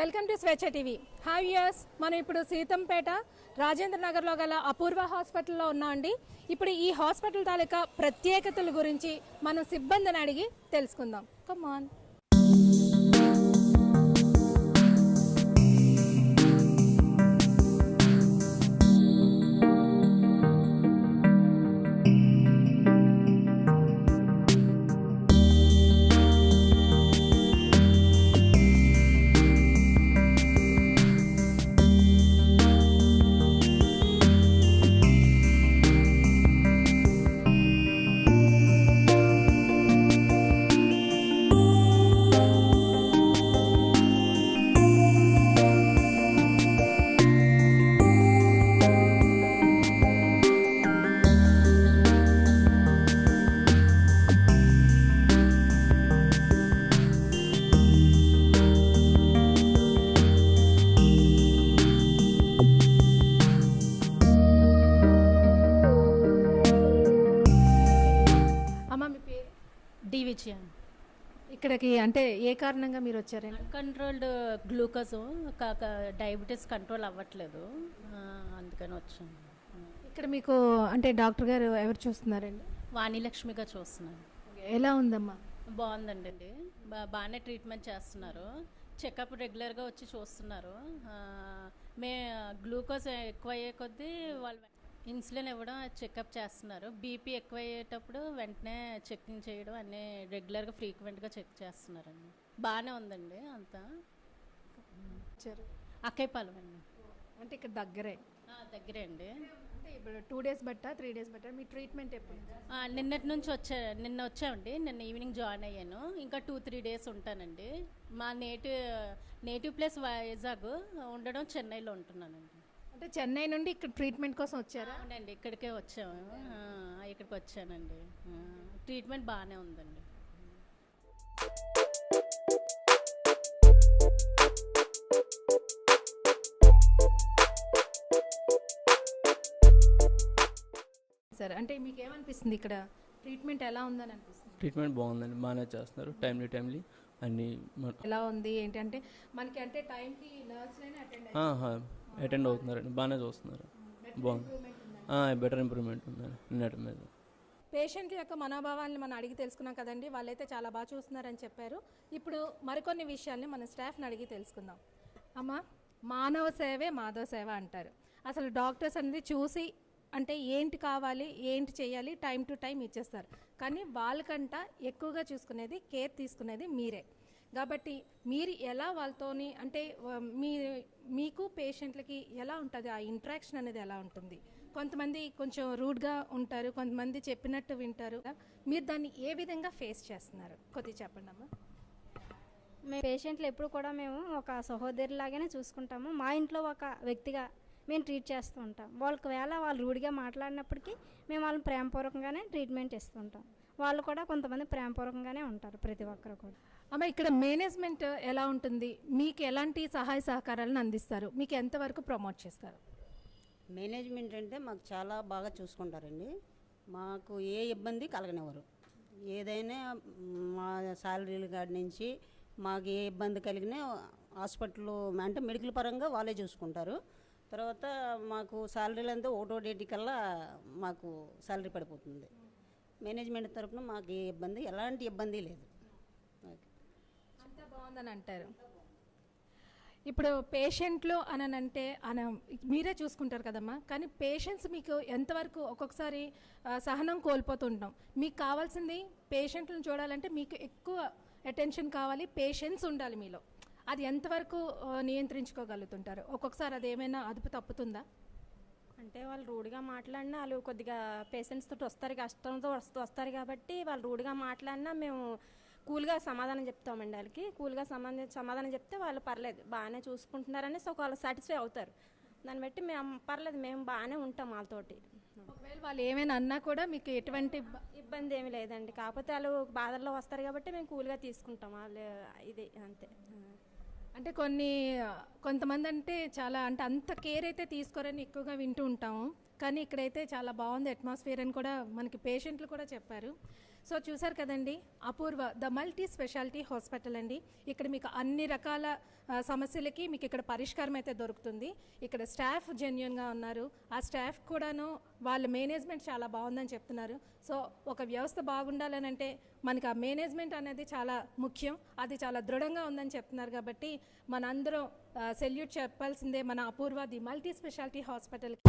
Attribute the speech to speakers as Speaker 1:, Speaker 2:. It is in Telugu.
Speaker 1: వెల్కమ్ టు స్వేచ్ఛ టీవీ. హాయ్ వ్యూయర్స్, మనం ఇప్పుడు సీతంపేట రాజేంద్ర నగర్లో గల అపూర్వ హాస్పిటల్లో ఉన్నామండి. ఇప్పుడు ఈ హాస్పిటల్ తాలూకా ప్రత్యేకతల గురించి మనం సిబ్బందిని అడిగి తెలుసుకుందాం. Come on. ఇక్కడికి అంటే ఏ కారణంగా మీరు వచ్చారండి?
Speaker 2: అన్కంట్రోల్డ్ గ్లూకోజ్ డయాబెటీస్ కంట్రోల్ అవ్వట్లేదు, అందుకని వచ్చాను.
Speaker 1: ఇక్కడ మీకు అంటే డాక్టర్ గారు ఎవరు చూస్తున్నారండి?
Speaker 2: వాణిలక్ష్మిగా చూస్తున్నాను.
Speaker 1: ఎలా ఉందమ్మా?
Speaker 2: బాగుందండి, బాగానే ట్రీట్మెంట్ చేస్తున్నారు. చెకప్ రెగ్యులర్గా వచ్చి చూస్తున్నారు. గ్లూకోజ్ ఎక్కువ అయ్యే కొద్దీ వాళ్ళు ఇన్సులిన్ ఇవ్వడం, చెకప్ చేస్తున్నారు. బీపీ ఎక్కువ అయ్యేటప్పుడు వెంటనే చెకింగ్ చేయడం అన్నీ రెగ్యులర్గా ఫ్రీక్వెంట్గా చెక్ చేస్తున్నారండి. బాగానే ఉందండి అంతా. అక్కయ్యపాలెం అండి.
Speaker 1: అంటే ఇక్కడ దగ్గరే?
Speaker 2: దగ్గరే అండి.
Speaker 1: అంటే ఇప్పుడు 2 days బట్టా 3 days బట్టా మీ ట్రీట్మెంట్ ఎప్పుడు?
Speaker 2: నిన్నటి నుంచి నిన్న వచ్చామండి. నిన్న ఈవినింగ్ జాయిన్ అయ్యాను. ఇంకా 2-3 days ఉంటానండి. మా నేటివ్ ప్లేస్ వైజాగ్, ఉండడం చెన్నైలో ఉంటున్నానండి.
Speaker 1: అంటే చెన్నై నుండి ఇక్కడ ట్రీట్మెంట్ కోసం వచ్చారా?
Speaker 2: అవునండి, ఇక్కడికే వచ్చాము. ఇక్కడికి వచ్చానండి. ట్రీట్మెంట్ బాగానే ఉందండి.
Speaker 1: సరే, అంటే మీకు ఏమనిపిస్తుంది ఇక్కడ ట్రీట్మెంట్ ఎలా ఉందని అనిపిస్తుంది?
Speaker 3: ట్రీట్మెంట్ బాగుందండి, బాగానే చేస్తున్నారు. టైమ్లీ అన్నీ
Speaker 1: ఎలా ఉంది ఏంటంటే మనకి అంటే టైంకి నర్స్లైనా
Speaker 3: అటెండ్ అవుతున్నారండి, బాగానే చూస్తున్నారు. బాగుంది, బెటర్ ఇంప్రూవ్మెంట్ ఉందండి నిన్నటి మీద.
Speaker 1: పేషెంట్ల యొక్క మనోభావాలను మనం అడిగి తెలుసుకున్నాం కదండి. వాళ్ళైతే చాలా బాగా చూస్తున్నారని చెప్పారు. ఇప్పుడు మరికొన్ని విషయాల్ని మన స్టాఫ్ని అడిగి తెలుసుకుందాం. అమ్మ, మానవ సేవే మాధవ సేవ అంటారు. అసలు డాక్టర్స్ అనేది చూసి అంటే ఏంటి కావాలి, ఏంటి చేయాలి, టైం టు టైం ఇచ్చేస్తారు. కానీ వాళ్ళకంట ఎక్కువగా చూసుకునేది, కేర్ తీసుకునేది మీరే. కాబట్టి మీరు ఎలా వాళ్ళతోని అంటే మీకు పేషెంట్లకి ఎలా ఉంటుంది, ఆ ఇంట్రాక్షన్ అనేది ఎలా ఉంటుంది? కొంతమంది కొంచెం రూడ్గా ఉంటారు, కొంతమంది చెప్పినట్టు వింటారు. మీరు దాన్ని ఏ విధంగా ఫేస్ చేస్తున్నారు కొద్దిగా చెప్పండి అమ్మా.
Speaker 4: మేము పేషెంట్లు ఎప్పుడు కూడా మేము ఒక సహోదరిలాగానే చూసుకుంటాము. మా ఇంట్లో ఒక వ్యక్తిగా మేము ట్రీట్ చేస్తూ ఉంటాం. ఒకవేళ వాళ్ళు రూడ్గా మాట్లాడినప్పటికీ మేము వాళ్ళని ప్రేమపూర్వకంగానే ట్రీట్మెంట్ ఇస్తుంటాం. వాళ్ళు కూడా కొంతమంది ప్రేమపూర్వకంగానే ఉంటారు, ప్రతి ఒక్కరు కూడా.
Speaker 1: అమ్మ, ఇక్కడ మేనేజ్మెంట్ ఎలా ఉంటుంది? మీకు ఎలాంటి సహాయ సహకారాలను అందిస్తారు? మీకు ఎంతవరకు ప్రమోట్ చేస్తారు?
Speaker 5: మేనేజ్మెంట్ అంటే మాకు చాలా బాగా చూసుకుంటారండి. మాకు ఏ ఇబ్బంది కలగనివ్వరు. ఏదైనా మా శాలరీల కాడి నుంచి మాకు ఏ ఇబ్బంది కలిగినా హాస్పిటల్ అంటే మెడికల్ పరంగా వాళ్ళే చూసుకుంటారు. తర్వాత మాకు శాలరీలు అంతా 1వ డేట్ కల్లా మాకు శాలరీ పడిపోతుంది. మేనేజ్మెంట్ తరఫున మాకు ఏ ఇబ్బంది, ఎలాంటి ఇబ్బంది లేదు.
Speaker 1: అంతా బాగుందని అంటారు. ఇప్పుడు పేషెంట్లు అంటే మీరే చూసుకుంటారు కదమ్మా, కానీ పేషెంట్స్ మీకు ఎంతవరకు ఒక్కొక్కసారి సహనం కోల్పోతుంటాం. మీకు కావాల్సింది పేషెంట్లను చూడాలంటే మీకు ఎక్కువ అటెన్షన్ కావాలి, పేషెన్స్ ఉండాలి మీలో. అది ఎంతవరకు నియంత్రించుకోగలుగుతుంటారు? ఒక్కొక్కసారి అది ఏమైనా అదుపు తప్పుతుందా?
Speaker 6: అంటే వాళ్ళు రూడ్గా మాట్లాడినా, వాళ్ళు కొద్దిగా పేషెంట్స్ తోటి వస్తారు, కష్టంతో వస్తారు కాబట్టి వాళ్ళు రూడ్గా మాట్లాడినా మేము కూల్గా సమాధానం చెప్తామండి. వాళ్ళకి కూల్గా సమాధానం చెప్తే వాళ్ళు పర్లేదు, బాగానే చూసుకుంటున్నారని వాళ్ళు సాటిస్ఫై అవుతారు. దాన్ని బట్టి మేము పర్లేదు, మేము బాగానే ఉంటాం వాళ్ళతోటి.
Speaker 1: ఒకవేళ వాళ్ళు ఏమైనా అన్నా కూడా మీకు ఎటువంటి
Speaker 6: ఇబ్బంది ఏమి లేదండి. కాకపోతే వాళ్ళు బాధల్లో వస్తారు కాబట్టి మేము కూల్గా తీసుకుంటాం. వాళ్ళు ఇది అంతే.
Speaker 1: అంటే కొంతమంది అంటే చాలా అంటే అంత కేర్ అయితే తీసుకోరని ఎక్కువగా వింటూ ఉంటాము. కానీ ఇక్కడైతే చాలా బాగుంది అట్మాస్ఫియర్ అని కూడా మనకి పేషెంట్లు కూడా చెప్పారు. సో చూసారు కదండి, అపూర్వ ద మల్టీ స్పెషాలిటీ హాస్పిటల్ అండి. ఇక్కడ మీకు అన్ని రకాల సమస్యలకి మీకు ఇక్కడ పరిష్కారం అయితే దొరుకుతుంది. ఇక్కడ స్టాఫ్ జెన్యున్గా ఉన్నారు, ఆ స్టాఫ్ కూడాను వాళ్ళ మేనేజ్మెంట్ చాలా బాగుందని చెప్తున్నారు. సో ఒక వ్యవస్థ బాగుండాలని అంటే మనకి ఆ మేనేజ్మెంట్ అనేది చాలా ముఖ్యం, అది చాలా దృఢంగా ఉందని చెప్తున్నారు. కాబట్టి మనందరం సెల్యూట్ చెప్పాల్సిందే మన అపూర్వ ది మల్టీ స్పెషాలిటీ హాస్పిటల్కి.